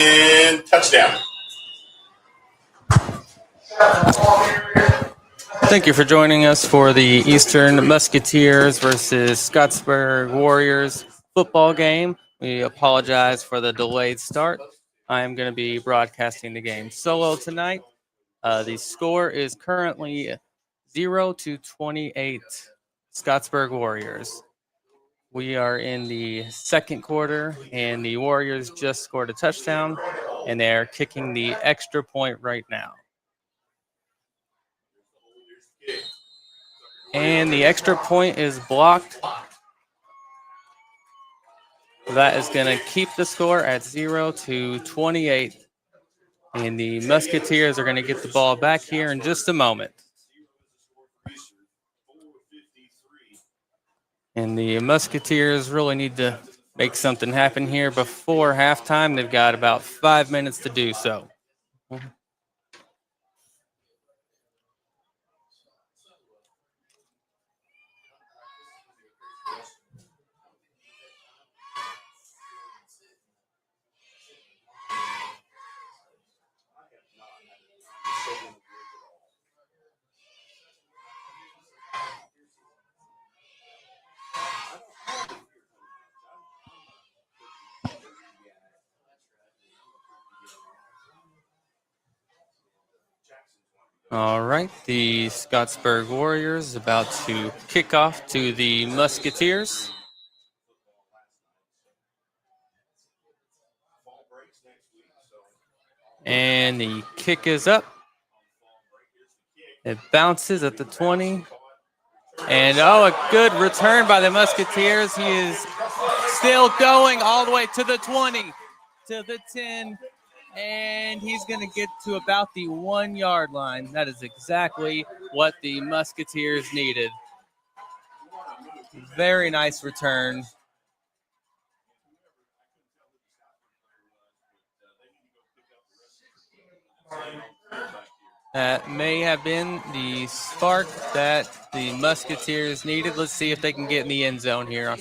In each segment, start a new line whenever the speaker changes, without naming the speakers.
And touchdown.
Thank you for joining us for the Eastern Musketeers versus Scottsburg Warriors football game. We apologize for the delayed start. I am going to be broadcasting the game solo tonight. The score is currently 0-28 Scottsburg Warriors. We are in the second quarter, and the Warriors just scored a touchdown, and they are kicking the extra point right now. And the extra point is blocked. That is going to keep the score at 0-28. And the Musketeers are going to get the ball back here in just a moment. And the Musketeers really need to make something happen here before halftime. They've got about 5 minutes to do so. All right, the Scottsburg Warriors about to kick off to the Musketeers. And the kick is up. It bounces at the 20. And, a good return by the Musketeers. He is still going all the way to the 20, to the 10. And he's going to get to about the 1 yard line. That is exactly what the Musketeers needed. Very nice return. That may have been the spark that the Musketeers needed. Let's see if they can get in the end zone here.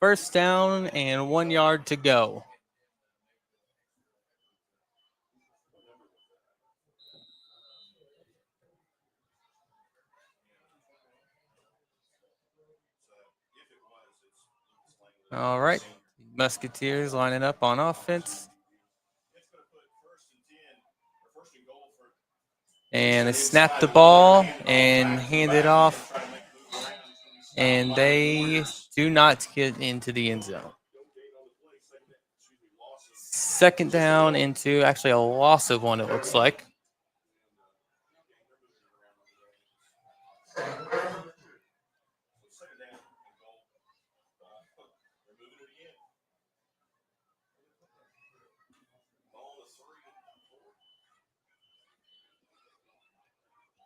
First down and 1 yard to go. All right, Musketeers lining up on offense. And they snap the ball and hand it off. And they do not get into the end zone. Second down into actually a loss of one, it looks like.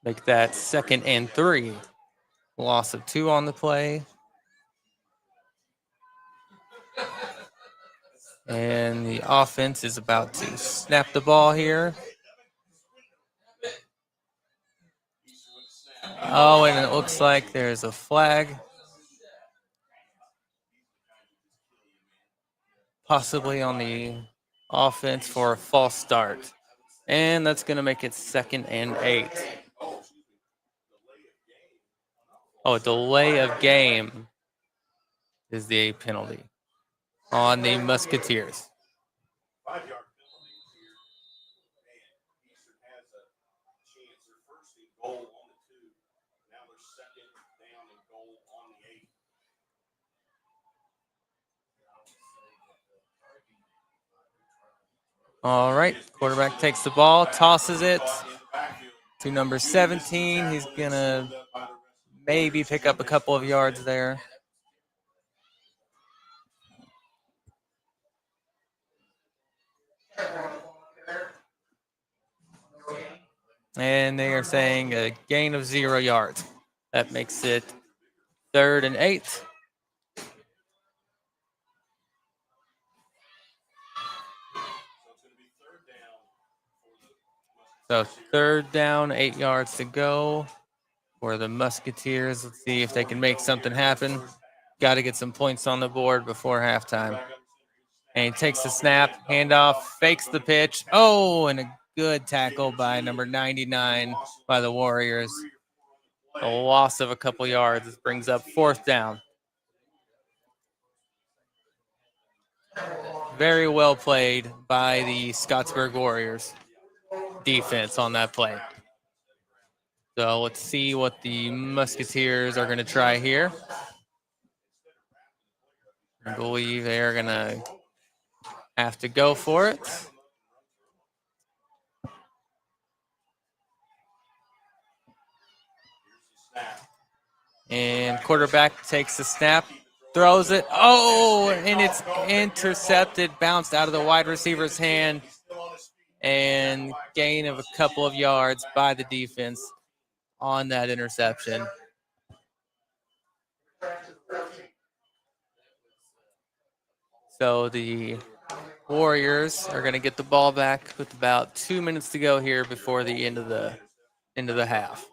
Make that 2nd and 3. Loss of 2 on the play. And the offense is about to snap the ball here. Oh, and it looks like there's a flag. Possibly on the offense for a false start. And that's going to make it 2nd and 8. Oh, a delay of game is the penalty on the Musketeers.
5 yard penalty here. And Eastern has a chance. Their first and goal on the 2. Now they're 2nd down and goal on the 8.
All right, quarterback takes the ball, tosses it to number 17. He's going to maybe pick up a couple of yards there. And they are saying a gain of 0 yards. That makes it 3rd and 8. So 3rd down, 8 yards to go for the Musketeers. Let's see if they can make something happen. Got to get some points on the board before halftime. And he takes the snap, handoff, fakes the pitch. Oh, and a good tackle by number 99 by the Warriors. A loss of a couple yards. This brings up 4th down. Very well played by the Scottsburg Warriors defense on that play. So let's see what the Musketeers are going to try here. I believe they're going to have to go for it. And quarterback takes the snap, throws it. Oh, and it's intercepted, bounced out of the wide receiver's hand, and gain of a couple of yards by the defense on that interception. So the Warriors are going to get the ball back with about 2 minutes to go here before the end of the half.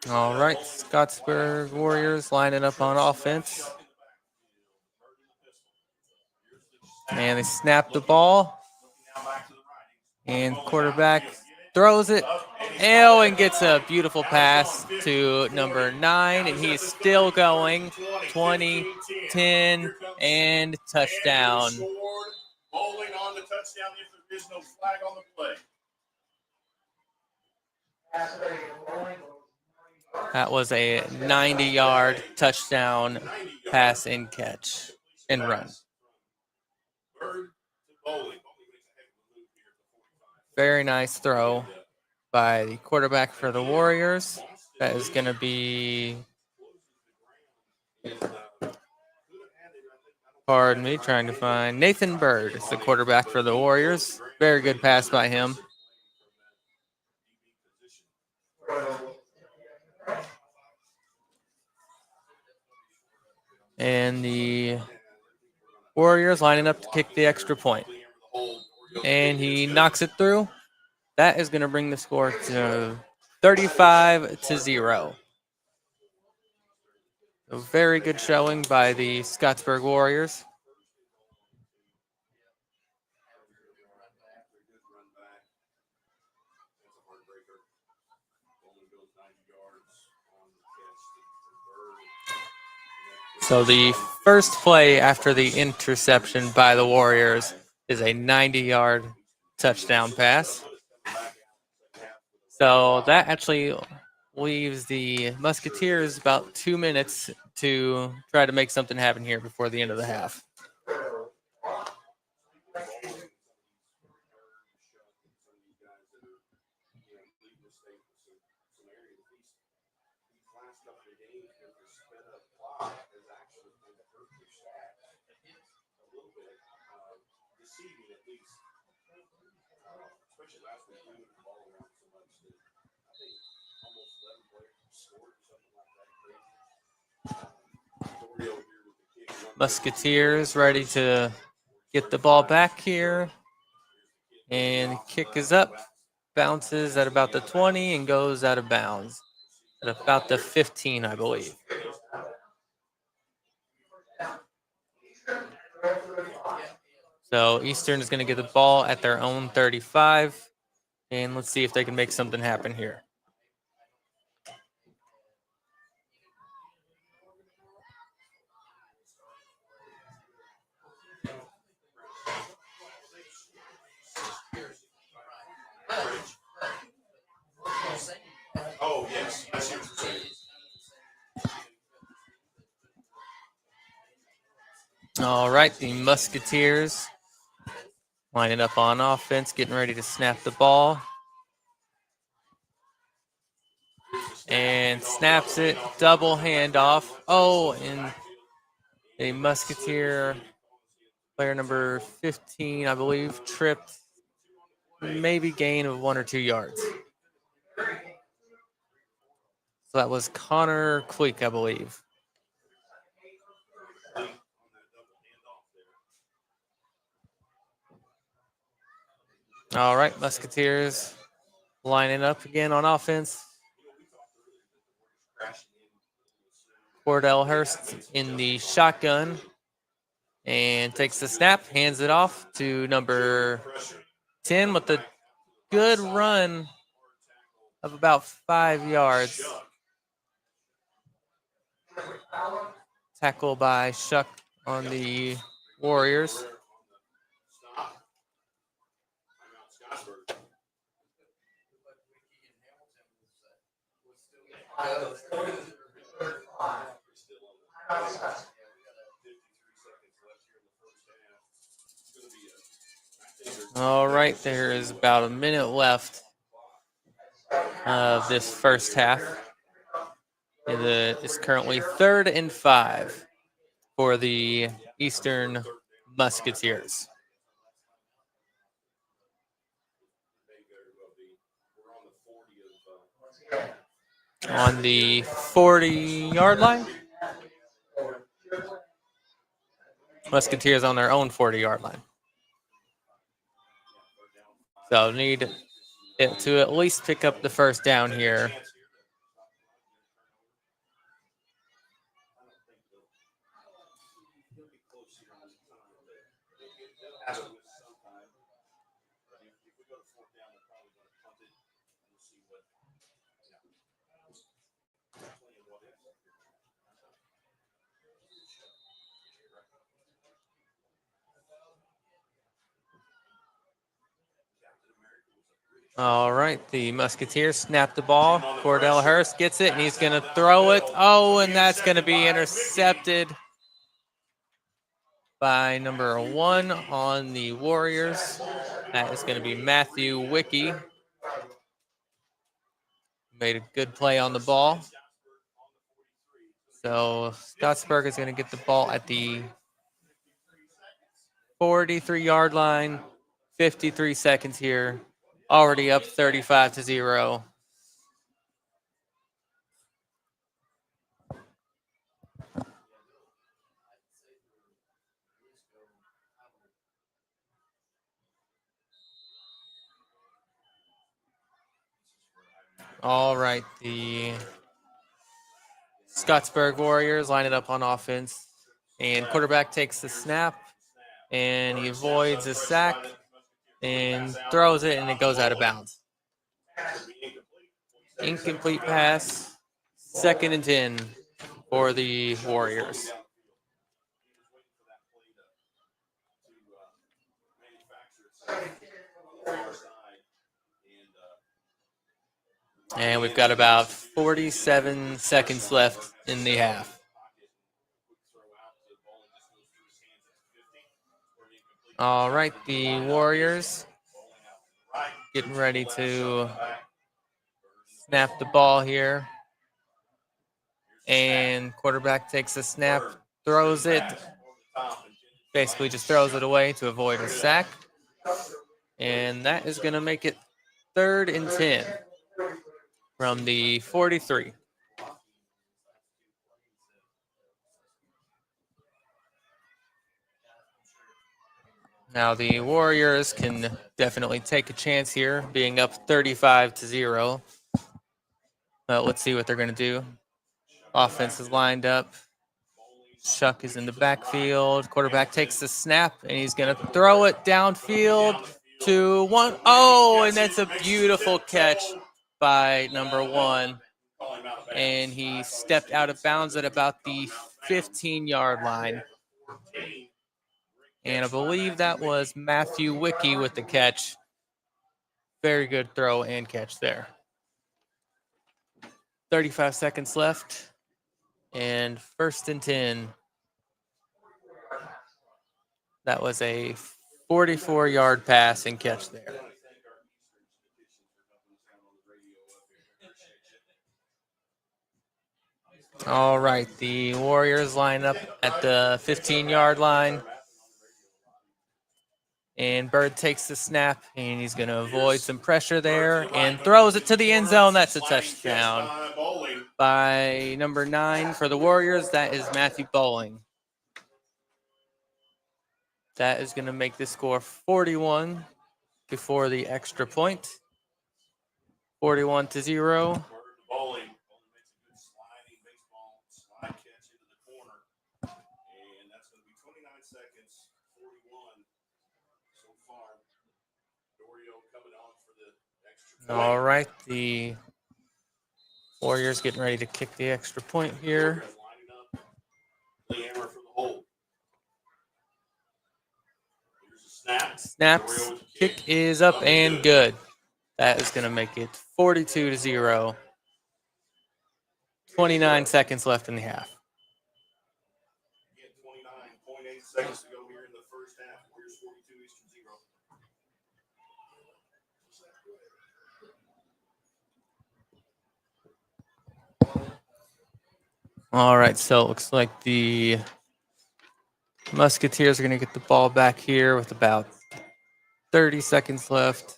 All right, Scottsburg Warriors lining up on offense. And they snap the ball. And quarterback throws it. And gets a beautiful pass to number 9. And he's still going. 20, 10, and touchdown.
Bowling on the touchdown if there is no flag on the play.
That was a 90-yard touchdown pass and catch and run. Very nice throw by the quarterback for the Warriors. That is going to be, pardon me, trying to find Nathan Bird is the quarterback for the Warriors. Very good pass by him. And the Warriors lining up to kick the extra point. And he knocks it through. That is going to bring the score to 35-0. A very good showing by the Scottsburg Warriors. So the first play after the interception by the Warriors is a 90-yard touchdown pass. So that actually leaves the Musketeers about 2 minutes to try to make something happen here before the end of the half. Musketeers ready to get the ball back here. And kick is up, bounces at about the 20 and goes out of bounds at about the 15, I believe. So Eastern is going to get the ball at their own 35. And let's see if they can make something happen here.
Oh, yes. I see what you're saying.
All right, the Musketeers lining up on offense, getting ready to snap the ball. And snaps it, double handoff. Oh, and a Musketeer Player number 15, I believe, tripped, maybe gain of 1 or 2 yards. So that was Connor Queek, I believe. All right, Musketeers lining up again on offense. Cordell Hurst in the shotgun and takes the snap, hands it off to number 10 with a good run of about 5 yards. Tackle by Shuck on the Warriors. All right, there is about a minute left of this first half. It's currently 3rd and 5 for the Eastern Musketeers. On the 40-yard line. Musketeers on their own 40-yard line. So need it to at least pick up the first down here. All right, the Musketeers snap the ball. Cordell Hurst gets it, and he's going to throw it. Oh, and that's going to be intercepted by number 1 on the Warriors. That is going to be Matthew Wickie. Made a good play on the ball. So Scottsburg is going to get the ball at the 43-yard line. 53 seconds here. Already up 35-0. All right, the Scottsburg Warriors line it up on offense. And quarterback takes the snap, and he avoids a sack and throws it, and it goes out of bounds. Incomplete pass, 2nd and 10 for the Warriors. And we've got about 47 seconds left in the half. All right, the Warriors getting ready to snap the ball here. And quarterback takes a snap, throws it, basically just throws it away to avoid a sack. And that is going to make it 3rd and 10 from the 43. Now the Warriors can definitely take a chance here, being up 35-0. Let's see what they're going to do. Offense is lined up. Shuck is in the backfield. Quarterback takes the snap, and he's going to throw it downfield to 1. Oh, and that's a beautiful catch by number 1. And he stepped out of bounds at about the 15-yard line. And I believe that was Matthew Wickie with the catch. Very good throw and catch there. 35 seconds left. And 1st and 10. That was a 44-yard pass and catch there. All right, the Warriors line up at the 15-yard line. And Bird takes the snap, and he's going to avoid some pressure there and throws it to the end zone. That's a touchdown by number 9 for the Warriors. That is Matthew Bowling. That is going to make the score 41 before the extra point. 41-0.
Bowling makes a good sliding baseball slide catch into the corner. And that's going to be 29 seconds, 41 so far. Dorio coming on for the extra point.
All right, the Warriors getting ready to kick the extra point here.
Lining up the hammer for the hold. Here's a snap.
Snaps. Kick is up and good. That is going to make it 42-0. 29 seconds left in the half.
29.8 seconds to go here in the first half. Here's 42 Eastern 0.
All right, so it looks like the Musketeers are going to get the ball back here with about 30 seconds left.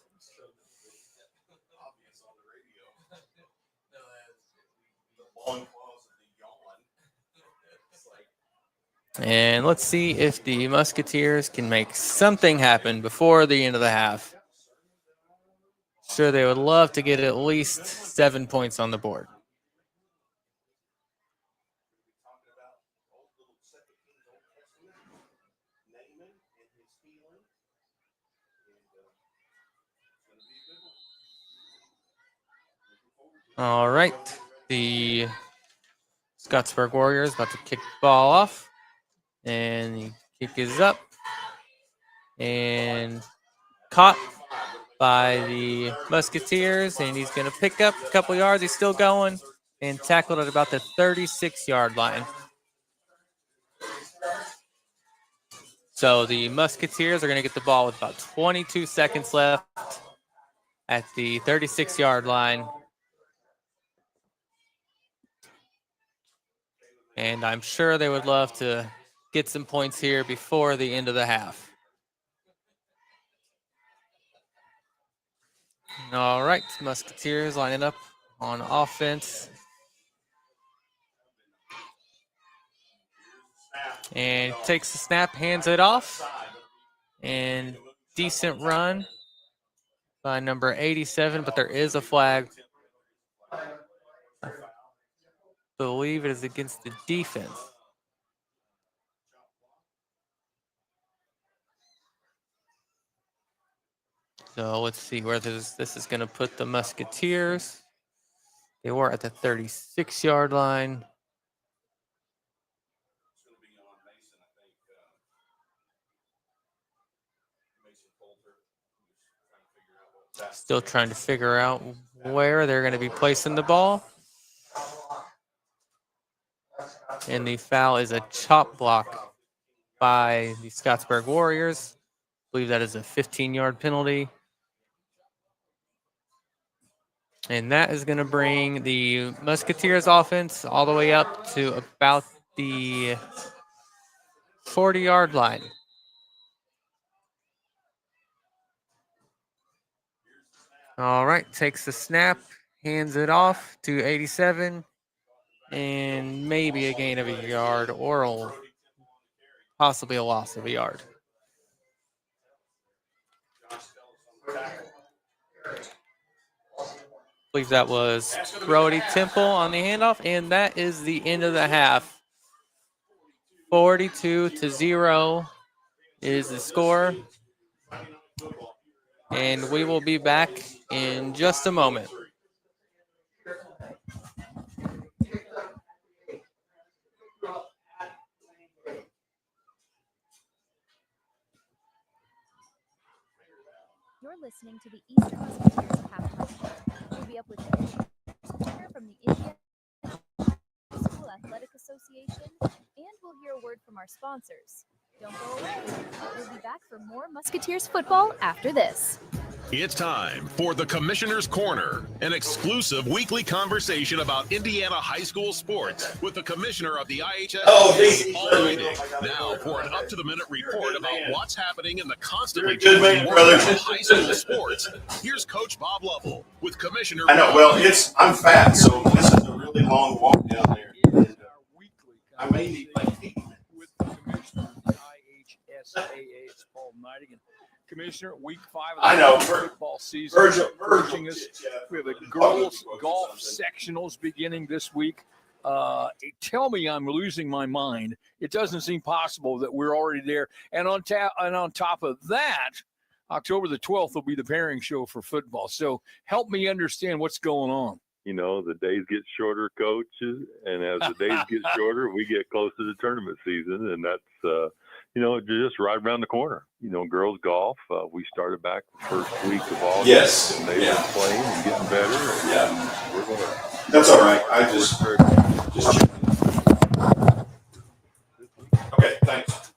And let's see if the Musketeers can make something happen before the end of the half. Sure, they would love to get at least 7 points on the board. All right, the Scottsburg Warriors about to kick the ball off. And the kick is up and caught by the Musketeers. And he's going to pick up a couple yards. He's still going and tackled at about the 36-yard line. So the Musketeers are going to get the ball with about 22 seconds left at the 36-yard line. And I'm sure they would love to get some points here before the end of the half. All right, Musketeers lining up on offense. And takes the snap, hands it off. And decent run by number 87, but there is a flag. I believe it is against the defense. So let's see where this is going to put the Musketeers. They were at the 36-yard line. Still trying to figure out where they're going to be placing the ball. And the foul is a chop block by the Scottsburg Warriors. I believe that is a 15-yard penalty. And that is going to bring the Musketeers offense all the way up to about the 40-yard line. All right, takes the snap, hands it off to 87, and maybe a gain of a yard or possibly a loss of a yard. I believe that was Brody Temple on the handoff, and that is the end of the half. 42-0 is the score. And we will be back in just a moment.
You're listening to the Eastern Musketeers halftime show. We'll be up with from the Indiana School Athletic Association, and we'll hear a word from our sponsors. Don't go away. We'll be back for more Musketeers football after this.
It's time for the Commissioner's Corner, an exclusive weekly conversation about Indiana high school sports with the commissioner of the IHS. Now for an up-to-the-minute report about what's happening in the constantly changing world of high school sports. Here's Coach Bob Lovell with Commissioner.
I know. Well, I'm fat, so this is a really long walk down there. And, I may need my feet.
With the commissioner of the IHSAA, it's Paul Nighting. Commissioner, week 5 of the football season approaching us. We have a girls golf sectionals beginning this week. Tell me I'm losing my mind. It doesn't seem possible that we're already there. And on top of that, October the 12th will be the pairing show for football. So help me understand what's going on.
You know, the days get shorter, coaches, and as the days get shorter, we get close to the tournament season, and that's just right around the corner. You know, girls golf, we started back the first week of August.
Yes.
And they've been playing and getting better. And
Yeah.
We're gonna.
That's all right. I just okay. Thanks.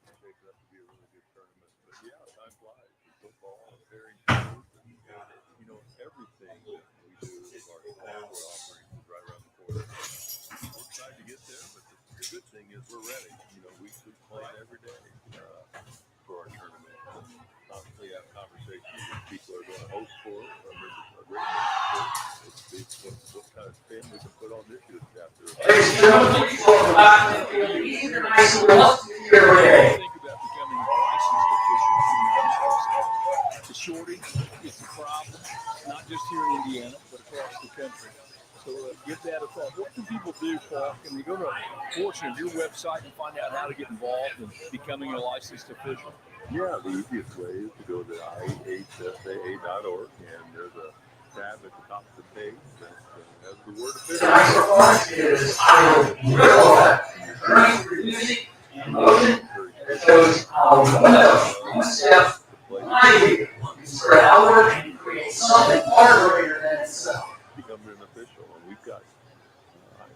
You know, everything that we do is our offerings right around the corner. We're excited to get there, but the good thing is we're ready. You know, we play every day for our tournament. Constantly have conversations with people who are going to host for it, or members of our what kind of spin we can put on this year's chapter.
Think about becoming a licensed official in the United States. The shortage is a problem, not just here in Indiana, but across the country. So give that a thought. What can people do, Paul? Can they go to a portion of your website and find out how to get involved in becoming a licensed official?
Yeah, the easiest way is to go to ihsaa.org, and there's a tab at the top of the page that has the word official.
Is music and motion, and it shows how one step spread outward and create something far greater than itself.
Becoming an official, and we've got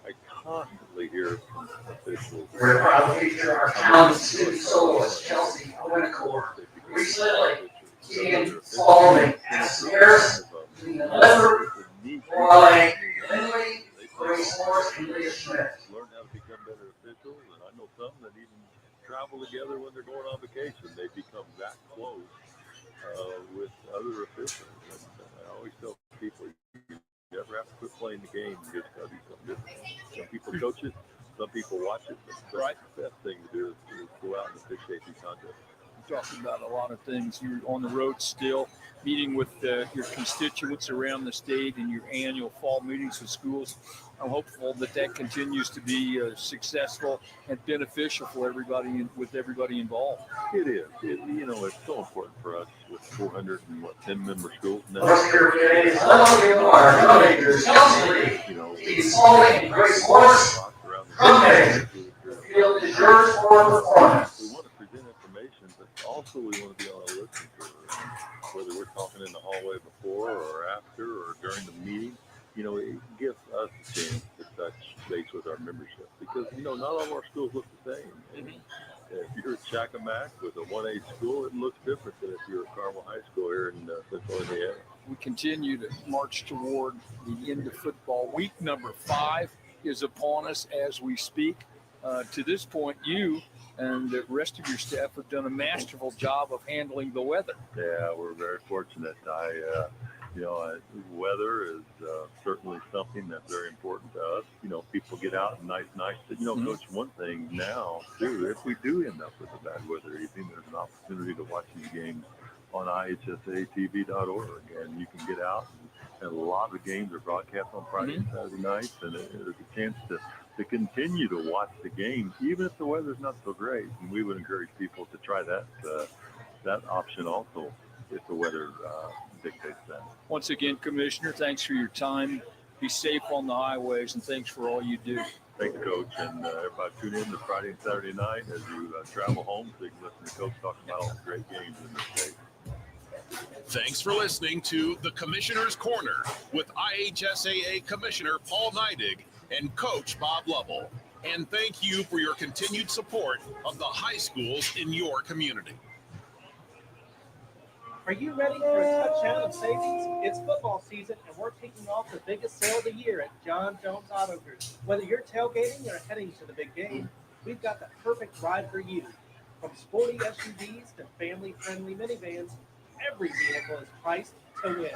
I constantly hear from officials.
We're proud to feature our talented student soloist, Chelsea Owencore, recently Keegan Spalding, Aston Harris, Leah Lever, Roy Lindley, Grace Morris, and Leah Schmidt.
Learn how to become better officials, and I know some that even travel together when they're going on vacation. They become that close with other officials. And I always tell people, you never have to quit playing the game. You just got to do something different. Some people coach it, some people watch it. But the best thing to do is go out and officiate these contests.
Talking about a lot of things. You're on the road still, meeting with your constituents around the state in your annual fall meetings with schools. I'm hopeful that continues to be successful and beneficial for everybody, with everybody involved.
It is. It's so important for us with 410 member schools now.
Grace Morris, field is yours for performance.
We want to present information, but also we want to be on a listening tour. Whether we're talking in the hallway before or after or during the meeting, it gives us a chance to touch base with our membership, because not all of our schools look the same. And if you're at Chacamac with a 1A school, it looks different than if you're at Carmel High School here in Central Indiana.
We continue to march toward the end of football. Week number 5 is upon us as we speak. To this point, you and the rest of your staff have done a masterful job of handling the weather.
Yeah, we're very fortunate. Weather is certainly something that's very important to us. People get out and nice. But, Coach, one thing now, too, if we do end up with a bad weather evening, there's an opportunity to watch these games on ihsatv.org, and you can get out, and a lot of the games are broadcast on Friday and Saturday nights, and there's a chance to continue to watch the games, even if the weather's not so great. And we would encourage people to try that option also, if the weather dictates that.
Once again, Commissioner, thanks for your time. Be safe on the highways, and thanks for all you do.
Thanks, Coach. And everybody tune in to Friday and Saturday night as you travel home, so you can listen to Coach talking about all the great games in this state.
Thanks for listening to the Commissioner's Corner with IHSAA Commissioner Paul Neidig and Coach Bob Lovell. And thank you for your continued support of the high schools in your community.
Are you ready for a touchdown of savings? It's football season, and we're kicking off the biggest sale of the year at John Jones Auto Group. Whether you're tailgating or heading to the big game, we've got the perfect ride for you. From sporty SUVs to family-friendly minivans, every vehicle is priced to win.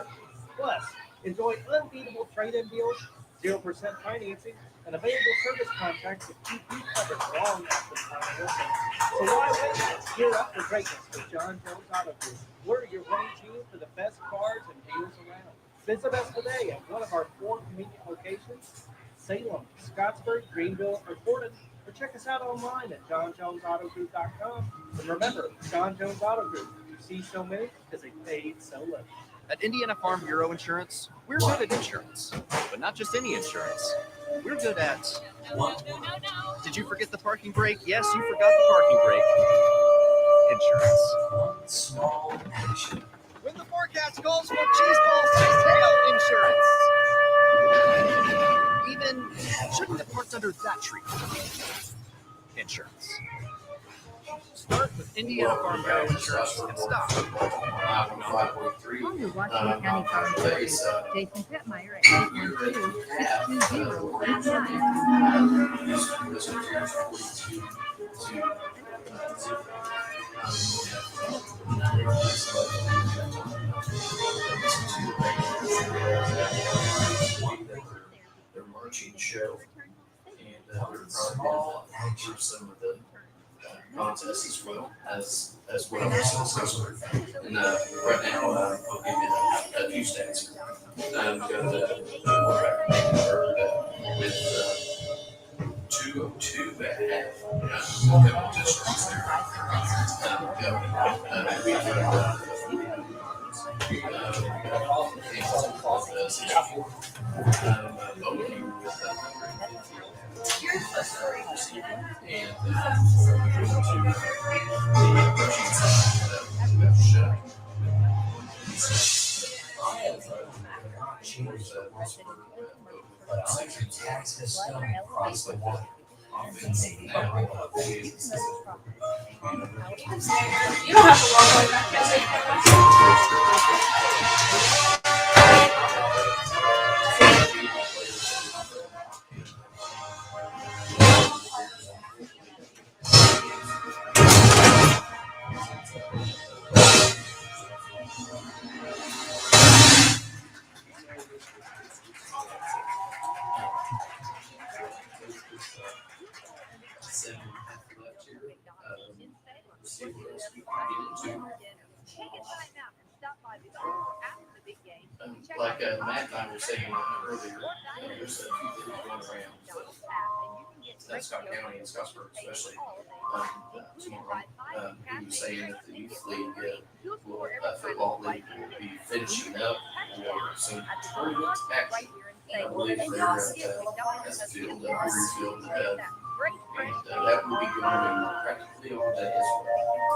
Plus, enjoy unbeatable trade-in deals, 0% financing, and available service contracts to keep you covered long after the final listing. So why wait? Gear up for greatness with John Jones Auto Group. We're your winning team for the best cars and deals around. Visit us today at one of our 4 convenient locations, Salem, Scottsburg, Greenville, or Portland, or check us out online at johnjonesautogroup.com. And remember, John Jones Auto Group, you see so many because they paid so little.
At Indiana Farm Bureau Insurance, we're good at insurance, but not just any insurance. We're good at... Did you forget the parking brake? Yes, you forgot the parking brake. Insurance.
Small action.
When the forecast calls for cheese ball-sized hail, insurance. Even shouldn't have parked under that tree. Insurance. Start with Indiana Farm Bureau Insurance and stop.
5.3.
Call your Washington County Farm Bureau. Jason Pittmeyer at 812-620-39.
Musketeers 42 their marching show, and they're probably going to some of the contests as well as Scottsburg. And right now, I'll give you a few stats. I've got with 202 at half. A couple of touchdowns
You don't have to walk away back
like Matt and I were saying earlier, there's a few things going around that Scott County and Scottsburg especially. Tomorrow, he was saying that the youth league, football league, will be finishing up soon. Actually, I believe they're at the field, Greenfield, and that will be going practically all day as well.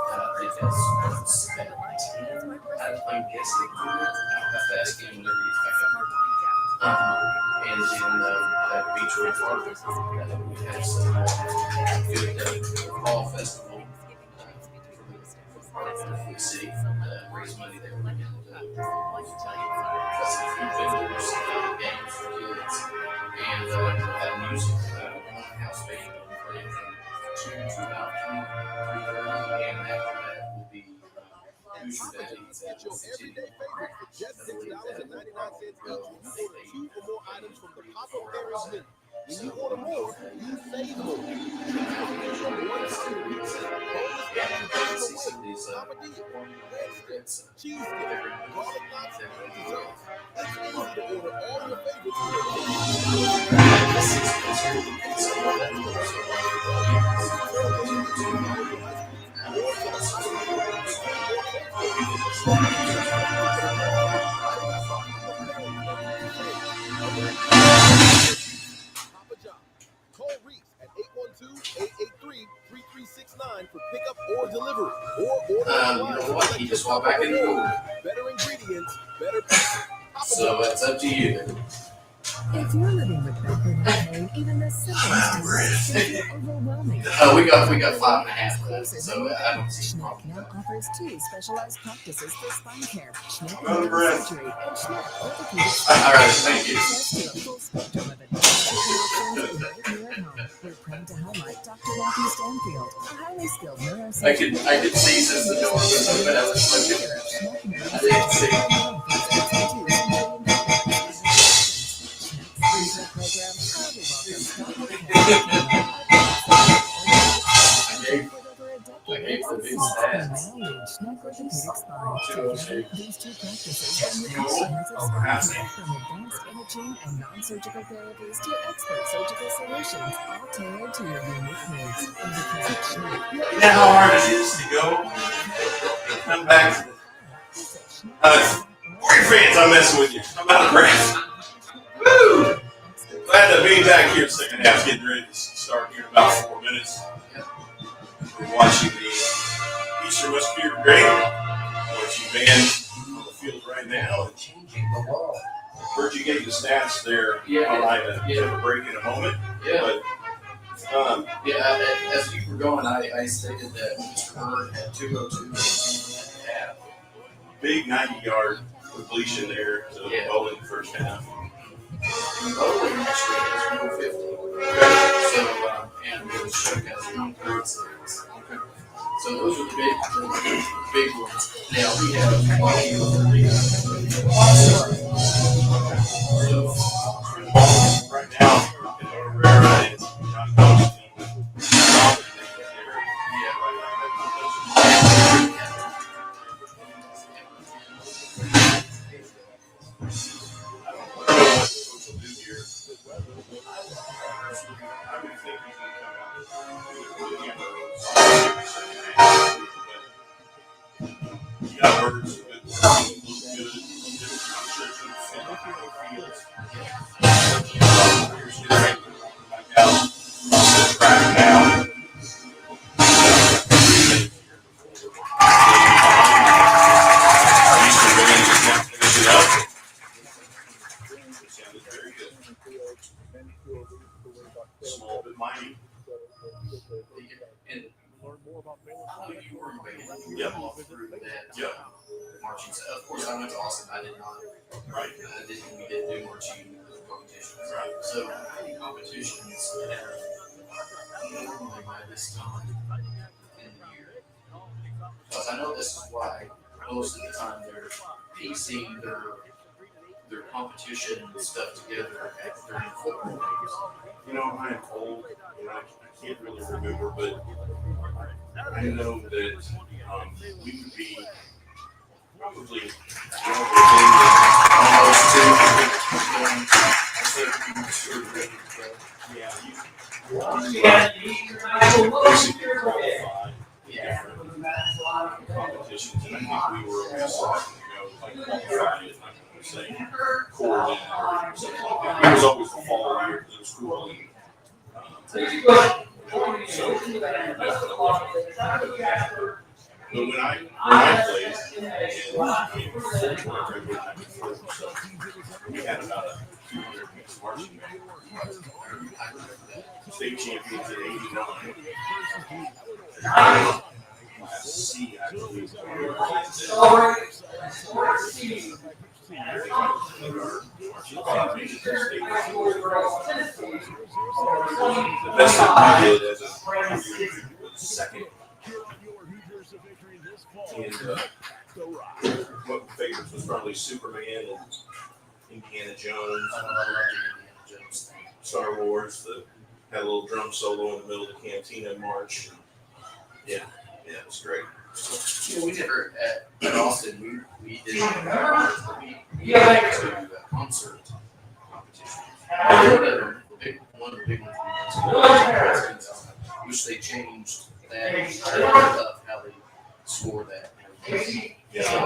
I think that's at 10. I'm guessing. I'll have to ask him whenever he gets back up. And then at Beachwood Park, we have some good fall festival for the city. Raise money there. Got some food vendors, games for kids, and have music. House band playing from 2 to about 3:30, and after that will be Hoosier Daddy.
Get your everyday favorite for just $6.99 each when you order 2 or more items from the Papa Berry's menu. When you order more, you save more. Cheese dip, garlic lobster, and desserts. It's easy to order all your favorites Papa John. Call Reese at 812-883-3369 for pickup or delivery. Or order online.
You just walk back in the door.
Better ingredients, better pizza.
So it's up to you.
If you're living with back or neck pain, even the simplest tasks can feel overwhelming.
We got 5.5 left, so I don't see a
Schneck
problem.
now offers 2 specialized practices for spine care: Schneck Neurosurgery and Schneck Orthopedic.
All right, thank you.
Access to a full spectrum of advanced treatment options right here at home. We're proud to highlight Dr. Matthew Stanfield, a highly skilled neurosurgeon.
I could see since the door was open. I was looking. I didn't see. I gave the big stats.
These 2 practices bring you comprehensive spine care from advanced imaging and non-surgical therapies to expert surgical solutions, all tailored to your unique needs.
You know how hard it is to go and come back to the Warrior fans, I'm messing with you. I'm out of breath. Woo! Glad to be back here. Second half getting ready to start here in about 4 minutes. We're watching the Eastern Musketeers great. Watching band on the field right now. Heard you gave the stats there. I'll have a break in a moment.
Yeah.
But,
as you were going, I stated that Mr. Bird had 202 and a half.
Big 90-yard completion there to Bowling first half.
Bowling actually has 150. So, and the show has 136. Okay. So those are the big ones. Now we have
right now in Aurora, it's John Coach's team with small but mighty.
and learn more about you were
Yep.
through that marching. Of course, I went to Austin. I did not.
Right.
We didn't do marching competitions. Right. So competitions have normally by this time in the year. Because I know this is why most of the time they're piecing their competition stuff together during football games.
You know, I am old, and I can't really remember, but I know that we would be probably competitions, and I think we were always qualified, say, core then or something like that. It was always the fall year because it was cool. So but when I played, we had about a 200-piece marching band. State champions in '89. Class C, I believe. The best that we did as a year was second. And what favorites was probably Superman and Indiana Jones. Star Wars, had a little drum solo in the middle of the Cantina March. Yeah, it was great.
We never at Austin. We did we went to a concert competition. One of the big ones. Which they changed that of how they score that.
Yeah.
So,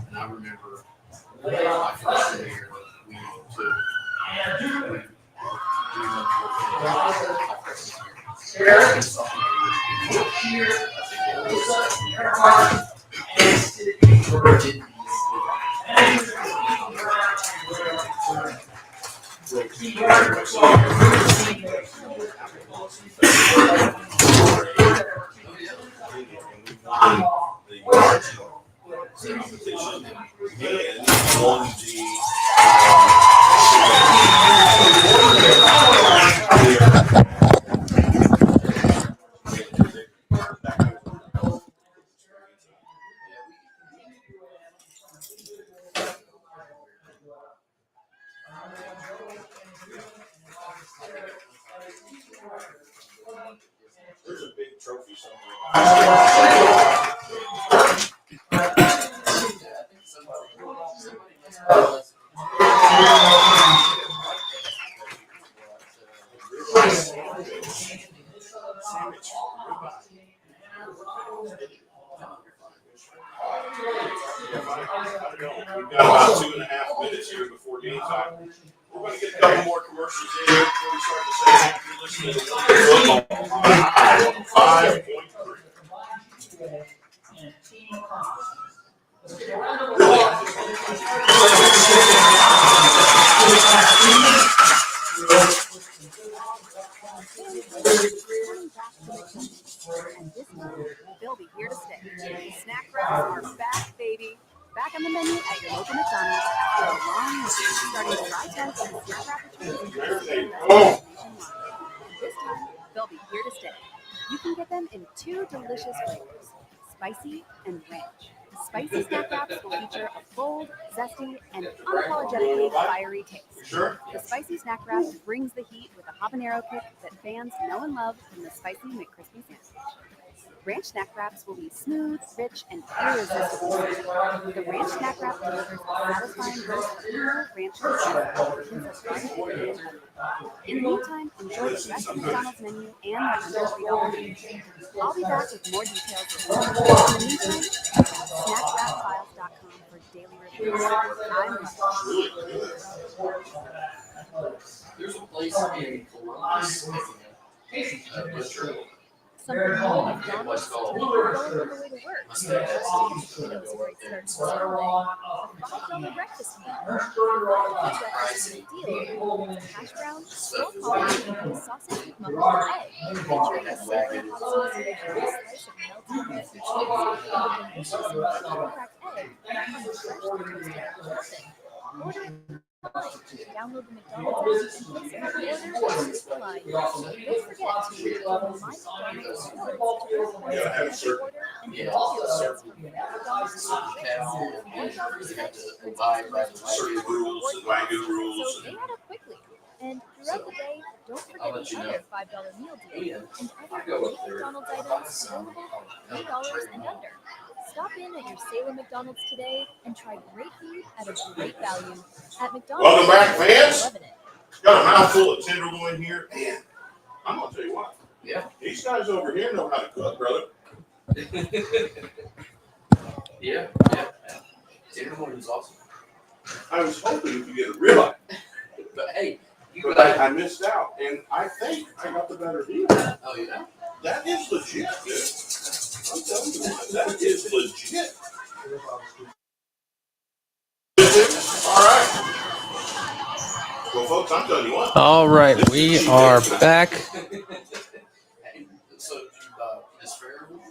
and I remember my first year we took.
competition and won there's a big trophy somewhere. We've got about 2.5 minutes here before game time. We're going to get a couple more commercials in here before we start the second. You're listening to football on 5.3.
And this time, they'll be here to stay. Snack wraps are back, baby. Back on the menu at your local McDonald's after a long week, starting July 10th and snack wrap returns nationwide. This time, they'll be here to stay. You can get them in 2 delicious flavors, spicy and ranch. Spicy snack wraps will feature a bold, zesty, and unapologetically fiery taste. The spicy snack wrap brings the heat with a habanero kick that fans know and love from the spicy McCrispy sandwich. Ranch snack wraps will be smooth, rich, and irresistible. The ranch snack wrap delivers a satisfying burst of pure ranch cheese. In the meantime, enjoy the rest of McDonald's menu and their under $3 deals. I'll be back with more details. In the meantime, check out snackwrapfiles.com for daily reviews. I'm
There's a place in Columbus.
Something new at McDonald's to make you going on the way to work. Potatoes where it starts to $5 breakfast meal. $5 breakfast is a deal. Hash browns, small collard, and sausage with muffled egg. Featuring a savory hot sauce and a slice of melted wet cheese. Some cracked egg and freshly toasted topping. Order it online. Download the McDonald's app and place an order and the line. Don't forget to use My McDonald's rewards to every order and continue updates from McDonald's $1 spent
Certain rules and Wagyu rules.
So they add up quickly. And throughout the day, don't forget the other $5 meal deal and other great McDonald's items available for $3 and under. Stop in at your Salem McDonald's today and try great food at a great value at McDonald's.
Welcome back, fans. Got a mouthful of tenderloin here. Man, I'm going to tell you what.
Yeah.
These guys over here know how to cook, brother.
Yeah. Tenderloin is awesome.
I was hoping you could get a ribeye.
But hey,
but I missed out, and I think I got the better deal.
Oh, yeah?
That is legit, dude. I'm telling you what, that is legit. All right. Well, folks, I'm telling you what.
All right, we are back.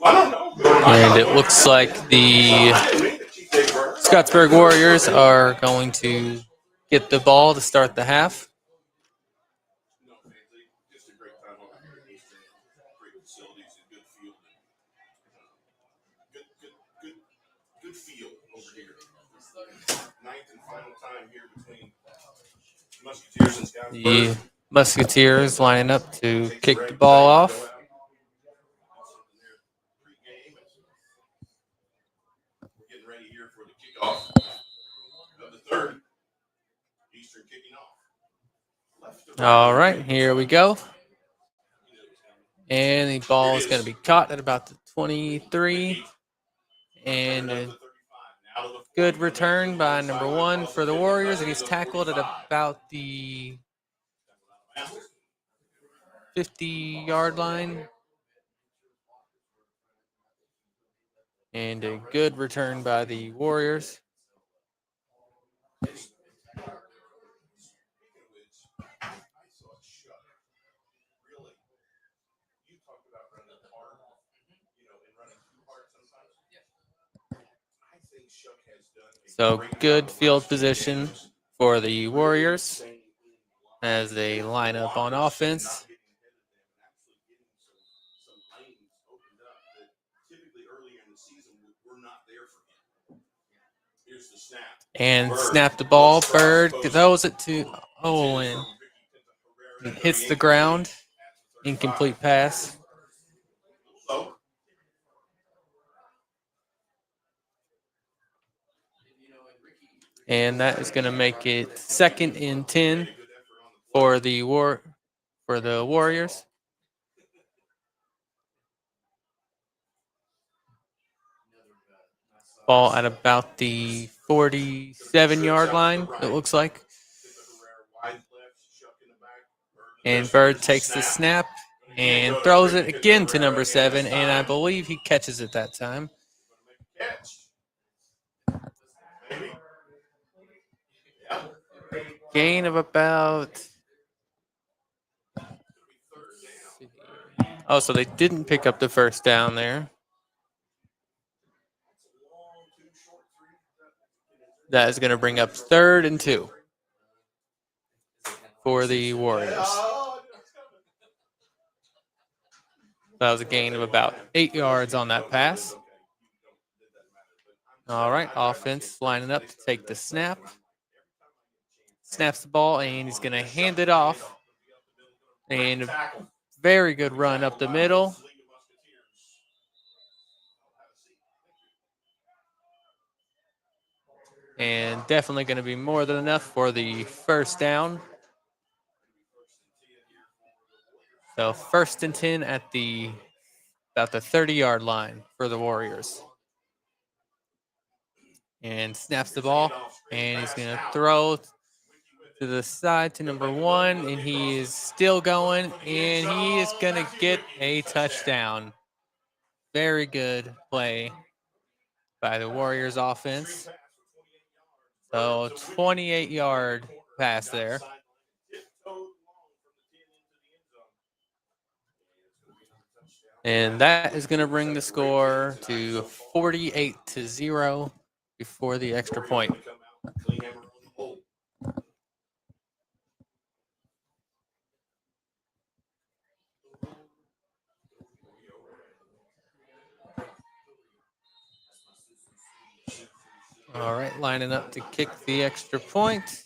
I don't know.
And it looks like the Scottsburg Warriors are going to get the ball to start the half.
Good field over here. Ninth and final time here between Musketeers and Scottsburg.
The Musketeers lining up to kick the ball off.
We're getting ready here for the kickoff of the third. Eastern kicking off.
All right, here we go. And the ball is going to be caught at about the 23. And a good return by number 1 for the Warriors. And he's tackled at about the 50-yard line. And a good return by the Warriors.
Chuck has
So good field position for the Warriors as they line up on offense. And snap the ball. Bird throws it to Owen. It hits the ground. Incomplete pass. And that is going to make it 2nd and 10 for the Warriors. Ball at about the 47-yard line, it looks like. And Bird takes the snap and throws it again to number 7, and I believe he catches it that time. Gain of about... Oh, so they didn't pick up the first down there. That is going to bring up 3rd and 2 for the Warriors. That was a gain of about 8 yards on that pass. All right, offense lining up to take the snap. Snaps the ball, and he's going to hand it off. And a very good run up the middle. And definitely going to be more than enough for the first down. So 1st and 10 at about the 30-yard line for the Warriors. And snaps the ball, and he's going to throw to the side to number 1, and he is still going, and he is going to get a touchdown. Very good play by the Warriors offense. So 28-yard pass there. And that is going to bring the score to 48-0 before the extra point. All right, lining up to kick the extra point.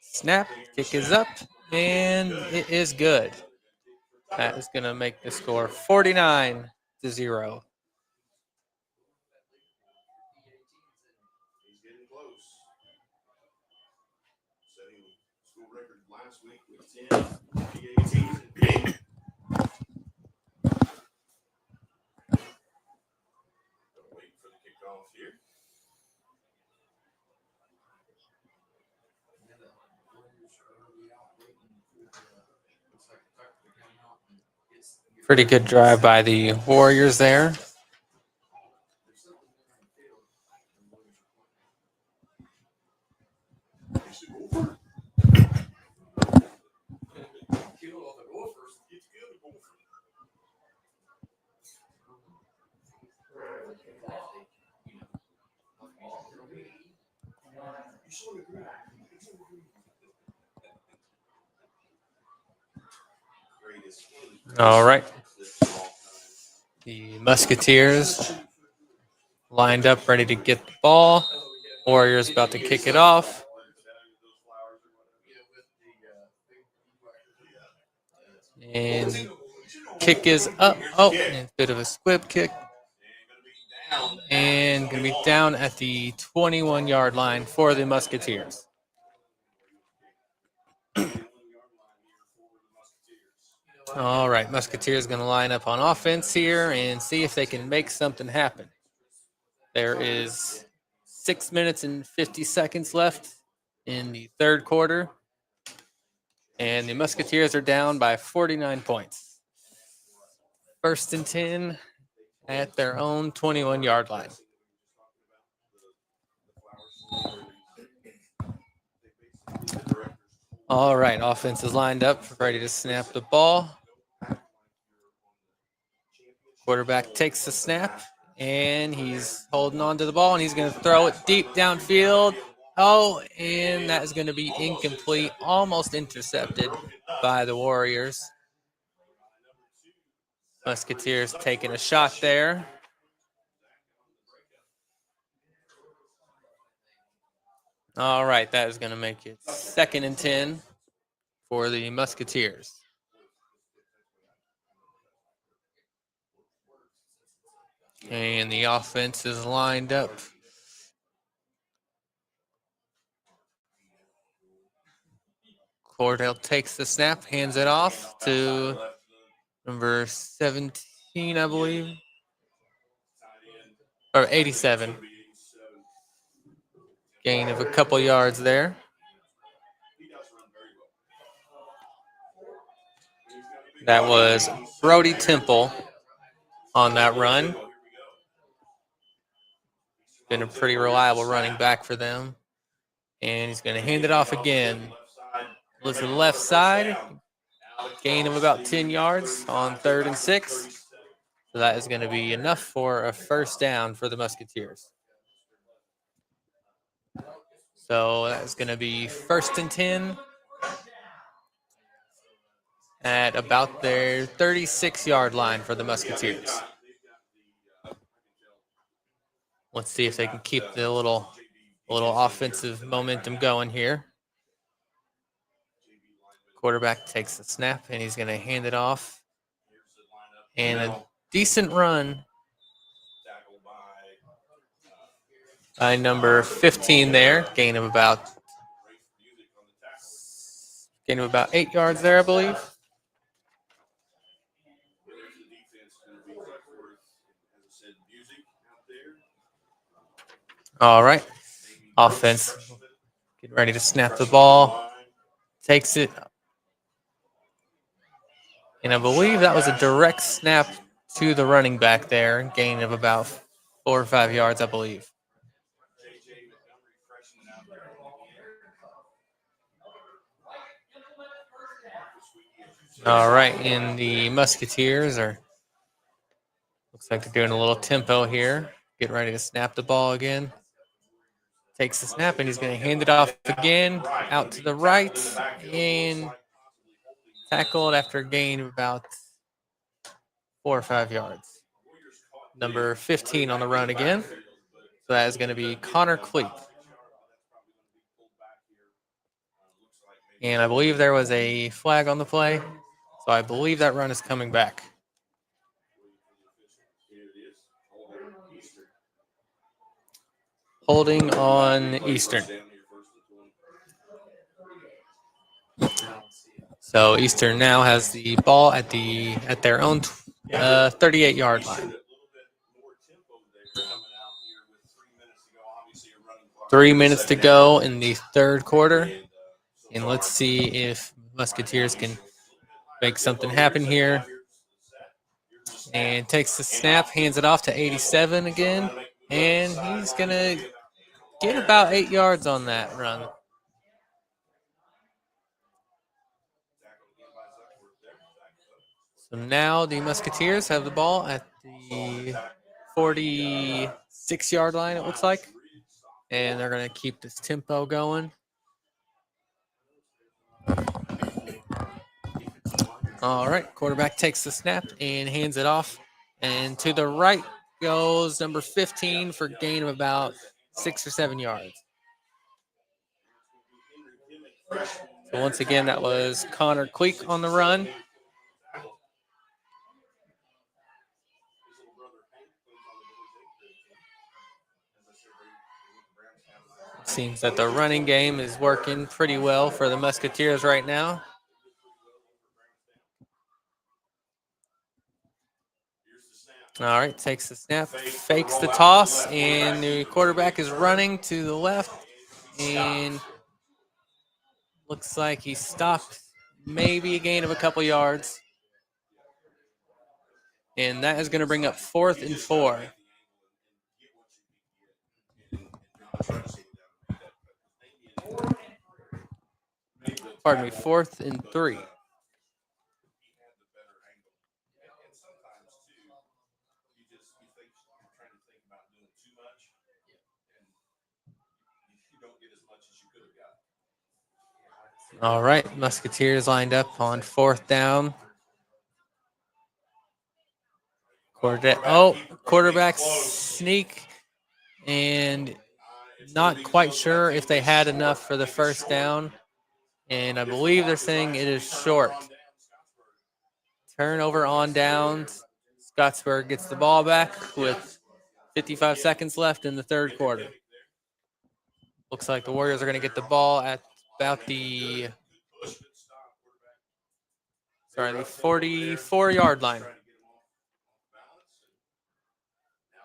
Snap, kick is up, and it is good. That is going to make the score 49-0.
He's getting close. Setting school record last week with 10 PATs and game. Waiting for the kickoff here.
Pretty good drive by the Warriors there. All right. The Musketeers lined up, ready to get the ball. Warriors about to kick it off. And kick is up. Oh, and a bit of a squib kick. And going to be down at the 21-yard line for the Musketeers. All right, Musketeers going to line up on offense here and see if they can make something happen. There is 6 minutes and 50 seconds left in the third quarter. And the Musketeers are down by 49 points. 1st and 10 at their own 21-yard line. All right, offense is lined up, ready to snap the ball. Quarterback takes the snap, And he's holding on to the ball, and he's going to throw it deep downfield. Oh, and that is going to be incomplete, almost intercepted by the Warriors. Musketeers taking a shot there. All right, that is going to make it 2nd and 10 for the Musketeers. And the offense is lined up. Cordell takes the snap, hands it off to number 17, I believe. Or 87. Gain of a couple yards there. That was Brody Temple on that run. Been a pretty reliable running back for them. And he's going to hand it off again. Looks to the left side. Gain of about 10 yards on 3rd and 6. So that is going to be enough for a first down for the Musketeers. So that is going to be 1st and 10 at about their 36-yard line for the Musketeers. Let's see if they can keep the little offensive momentum going here. Quarterback takes the snap, and he's going to hand it off. And a decent run by number 15 there. Gain of about 8 yards there, I believe. All right. Offense getting ready to snap the ball. Takes it. And I believe that was a direct snap to the running back there. Gain of about 4 or 5 yards, I believe. All right, and the Musketeers looks like they're doing a little tempo here. Getting ready to snap the ball again. Takes the snap, and he's going to hand it off again out to the right. And tackled after a gain of about 4 or 5 yards. Number 15 on the run again. So that is going to be Connor Cleek. And I believe there was a flag on the play. So I believe that run is coming back. Holding on Eastern. So Eastern now has the ball at their own 38-yard line. 3 minutes to go in the 3rd quarter. And let's see if Musketeers can make something happen here. And takes the snap, hands it off to 87 again. And he's going to get about 8 yards on that run. So now the Musketeers have the ball at the 46-yard line, it looks like. And they're going to keep this tempo going. All right, quarterback takes the snap and hands it off. And to the right goes number 15 for a gain of about 6 or 7 yards. So once again, that was Connor Cleek on the run. Seems that the running game is working pretty well for the Musketeers right now. All right, takes the snap, fakes the toss, and the quarterback is running to the left. And looks like he stopped, maybe a gain of a couple yards. And that is going to bring up 4th and 4. Pardon me, 4th and 3. All right, Musketeers lined up on 4th down. Quarterback sneak, and not quite sure if they had enough for the 1st down. And I believe they're saying it is short. Turnover on downs. Scottsburg gets the ball back with 55 seconds left in the 3rd quarter. Looks like the Warriors are going to get the ball at about the 44-yard line.
Now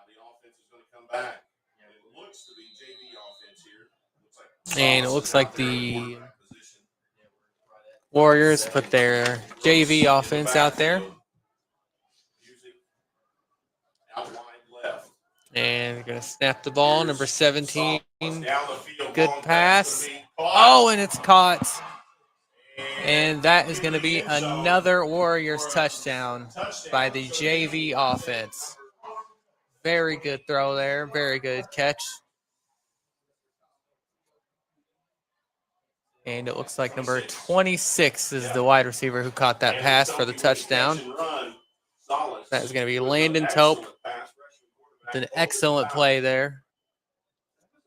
the offense is going to come back. It looks to be JV offense here.
And it looks like the Warriors put their JV offense out there. And they're going to snap the ball. Number 17. Good pass. Oh, and it's caught. And that is going to be another Warriors touchdown by the JV offense. Very good throw there. Very good catch. And it looks like number 26 is the wide receiver who caught that pass for the touchdown. That is going to be Landon Tope. An excellent play there.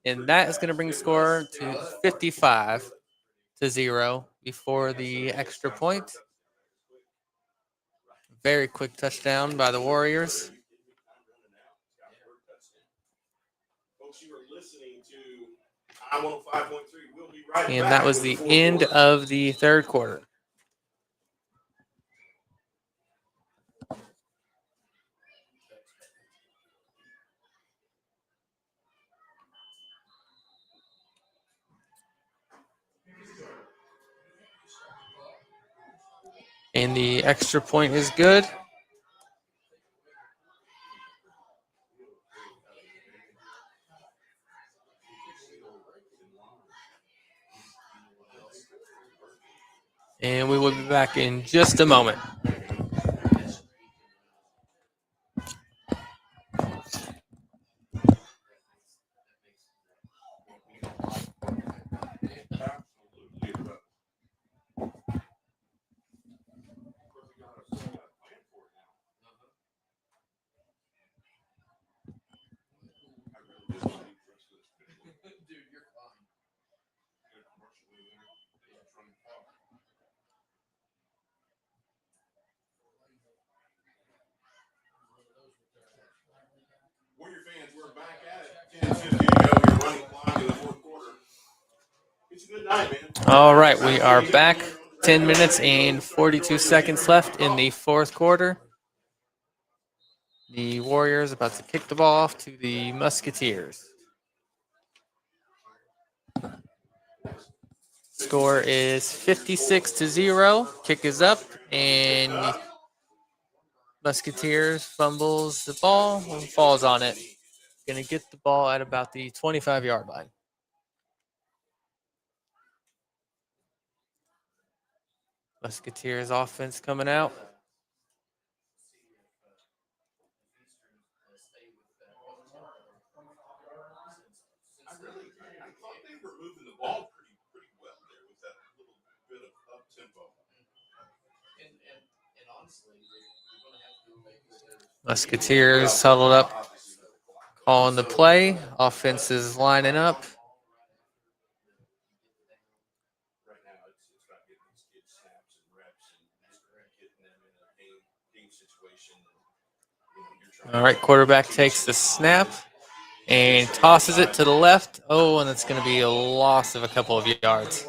And that is going to bring the score to 55-0 before the extra point. Very quick touchdown by the Warriors. And that was the end of the 3rd quarter. And the extra point is good. And we will be back in just a moment.
Warrior fans, we're back at it. 10:50 to go. You're running clock in the 4th quarter. It's a good night, man.
All right, we are back. 10 minutes and 42 seconds left in the 4th quarter. The Warriors about to kick the ball off to the Musketeers. Score is 56-0. Kick is up, and Musketeers fumbles the ball and falls on it. Going to get the ball at about the 25-yard line. Musketeers offense coming out.
I thought they were moving the ball pretty well there with that little bit of up tempo. And honestly, you're going to have to make this.
Musketeers huddled up, calling the play. Offense is lining up.
Right now, it's about getting these kids snaps and reps and getting them in a game situation.
All right, quarterback takes the snap and tosses it to the left. Oh, and it's going to be a loss of a couple of yards.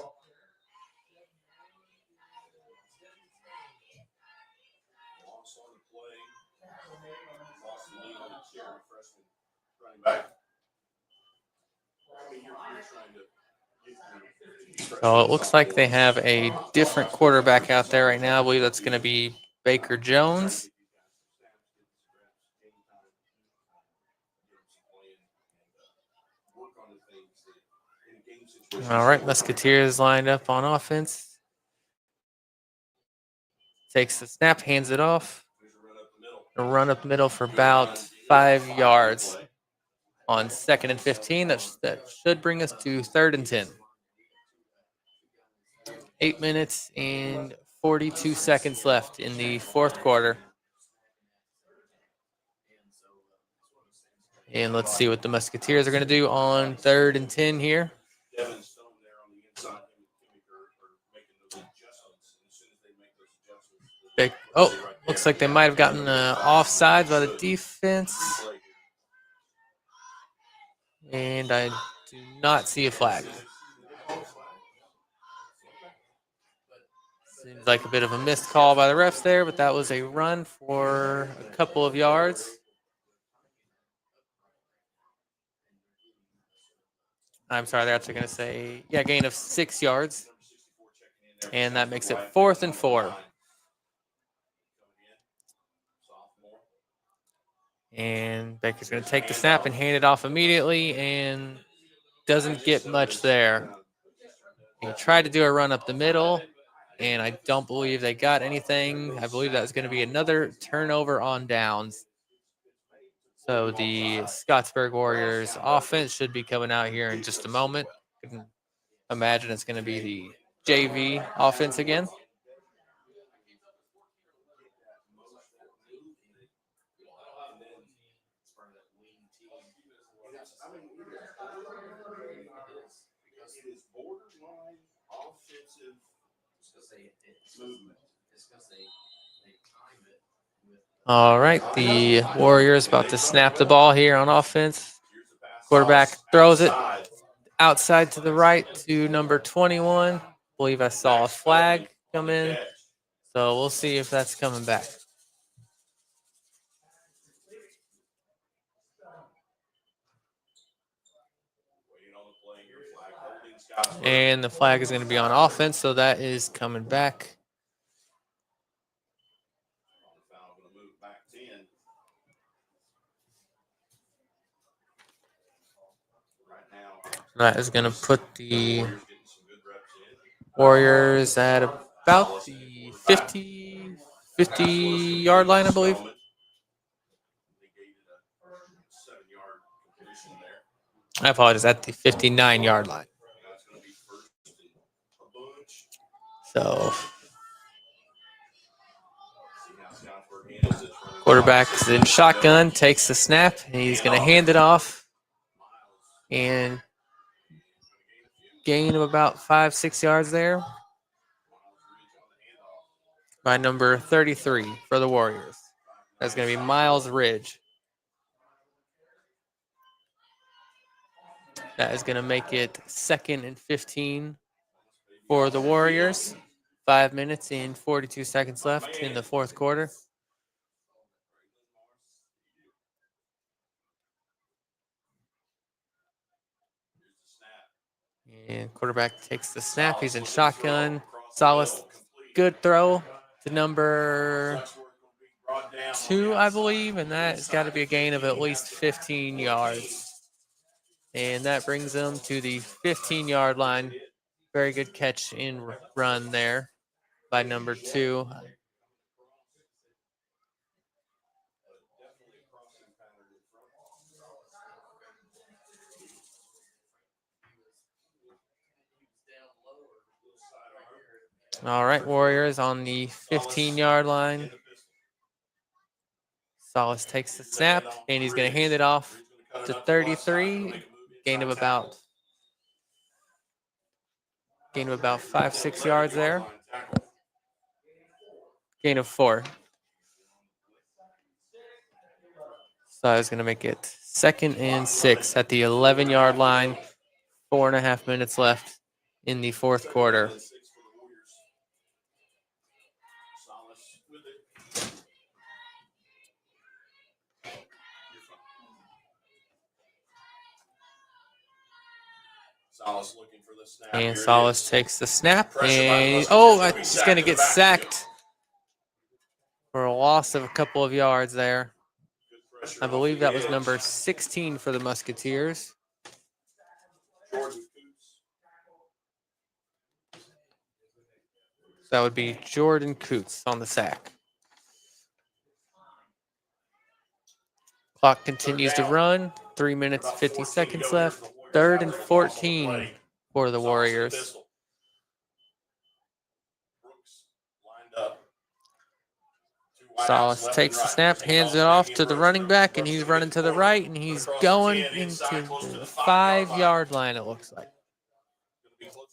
So it looks like they have a different quarterback out there right now. I believe that's going to be Baker Jones. All right, Musketeers lined up on offense. Takes the snap, hands it off. A run up middle for about 5 yards on 2nd and 15. That should bring us to 3rd and 10. 8 minutes and 42 seconds left in the fourth quarter. And let's see what the Musketeers are going to do on 3rd and 10 here.
Devin Stone there on the inside. Making those adjustments. As soon as they make those adjustments.
Looks like they might have gotten offsides by the defense. And I do not see a flag. Seems like a bit of a missed call by the refs there, but that was a run for a couple of yards. I'm sorry, they're actually going to say, gain of 6 yards. And that makes it 4th and 4. And Baker's going to take the snap and hand it off immediately and doesn't get much there. He tried to do a run up the middle, and I don't believe they got anything. I believe that's going to be another turnover on downs. So the Scottsburg Warriors offense should be coming out here in just a moment. I can imagine it's going to be the JV offense again. All right, the Warriors about to snap the ball here on offense. Quarterback throws it outside to the right to number 21. I believe I saw a flag come in, so we'll see if that's coming back. And the flag is going to be on offense, so that is coming back. That is going to put the Warriors at about the 50-yard line, I believe. I apologize, at the 59-yard line. So quarterback is in shotgun, takes the snap, and he's going to hand it off. And gain of about 5-6 yards there by number 33 for the Warriors. That's going to be Miles Ridge. That is going to make it 2nd and 15 for the Warriors. 5 minutes and 42 seconds left in the fourth quarter. And quarterback takes the snap. He's in shotgun. Salas, good throw to number 2, I believe, and that's got to be a gain of at least 15 yards. And that brings them to the 15-yard line. Very good catch in run there by number 2. All right, Warriors on the 15-yard line. Salas takes the snap, and he's going to hand it off to 33. Gain of about 5-6 yards there. Gain of 4. So I was going to make it 2nd and 6 at the 11-yard line. 4.5 minutes left in the fourth quarter. And Salas takes the snap, and he's going to get sacked for a loss of a couple of yards there. I believe that was number 16 for the Musketeers. That would be Jordan Coots on the sack. Clock continues to run. 3 minutes, 50 seconds left. 3rd and 14 for the Warriors. Salas takes the snap, hands it off to the running back, and he's running to the right, and he's going into the 5-yard line, it looks like.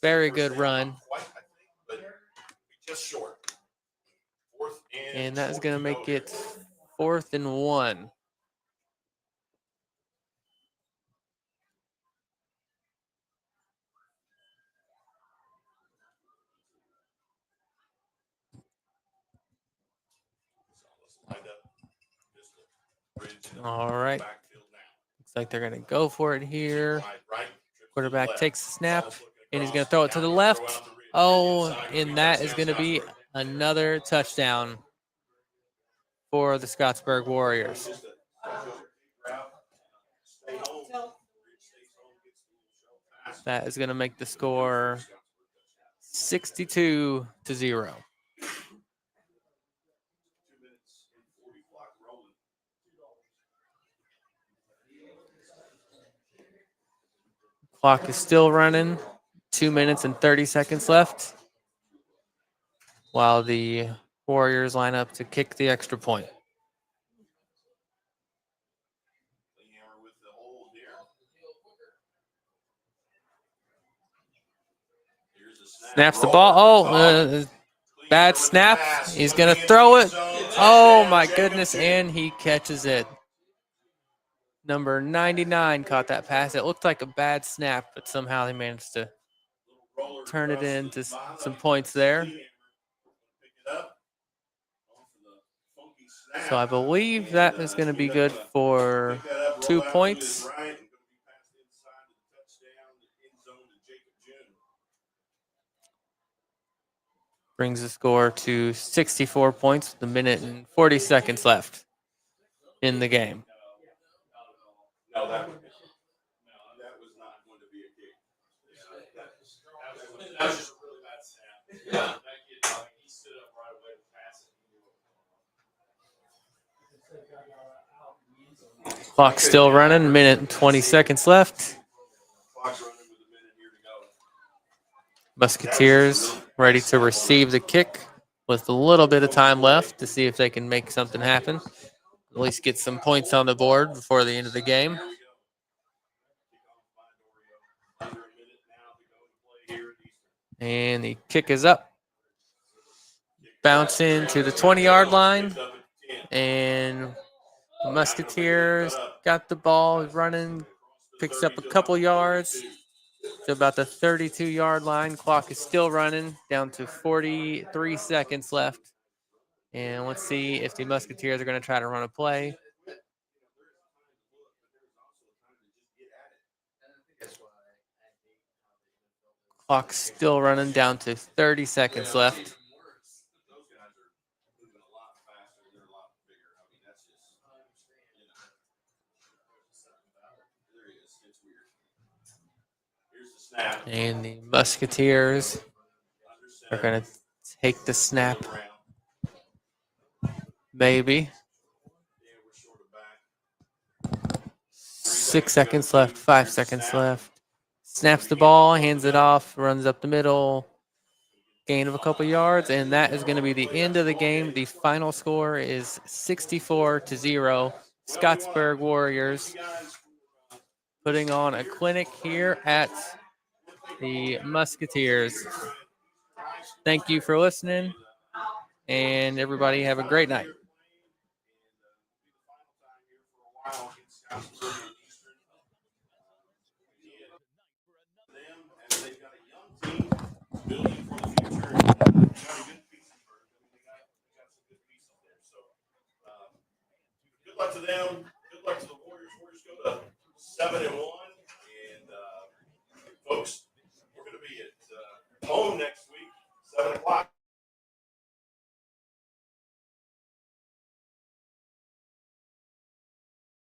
Very good run.
Just short.
And that's going to make it 4th and 1. All right. Looks like they're going to go for it here. Quarterback takes the snap, and he's going to throw it to the left. Oh, and that is going to be another touchdown for the Scottsburg Warriors. That is going to make the score 62-0. Clock is still running. 2 minutes and 30 seconds left while the Warriors line up to kick the extra point. Snaps the ball. Oh, bad snap. He's going to throw it. Oh, my goodness, and he catches it. Number 99 caught that pass. It looked like a bad snap, but somehow he managed to turn it into some points there. So I believe that is going to be good for 2 points. Brings the score to 64 points with a minute and 40 seconds left in the game.
No, that was not going to be a kick. That was just a really bad snap. Yeah. He stood up right away to pass it.
Clock still running, minute and 20 seconds left. Musketeers ready to receive the kick with a little bit of time left to see if they can make something happen. At least get some points on the board before the end of the game. And the kick is up. Bounce into the 20-yard line. And Musketeers got the ball running. Picks up a couple yards to about the 32-yard line. Clock is still running, down to 43 seconds left. And let's see if the Musketeers are going to try to run a play. Clock still running, down to 30 seconds left. And the Musketeers are going to take the snap. Maybe. 6 seconds left, 5 seconds left. Snaps the ball, hands it off, runs up the middle. Gain of a couple yards, and that is going to be the end of the game. The final score is 64-0. Scottsburg Warriors putting on a clinic here at the Musketeers. Thank you for listening, and everybody have a great night.
Good luck to them. Good luck to the Warriors. Warriors go to 7-1, and folks, we're going to be at home next week, 7 o'clock.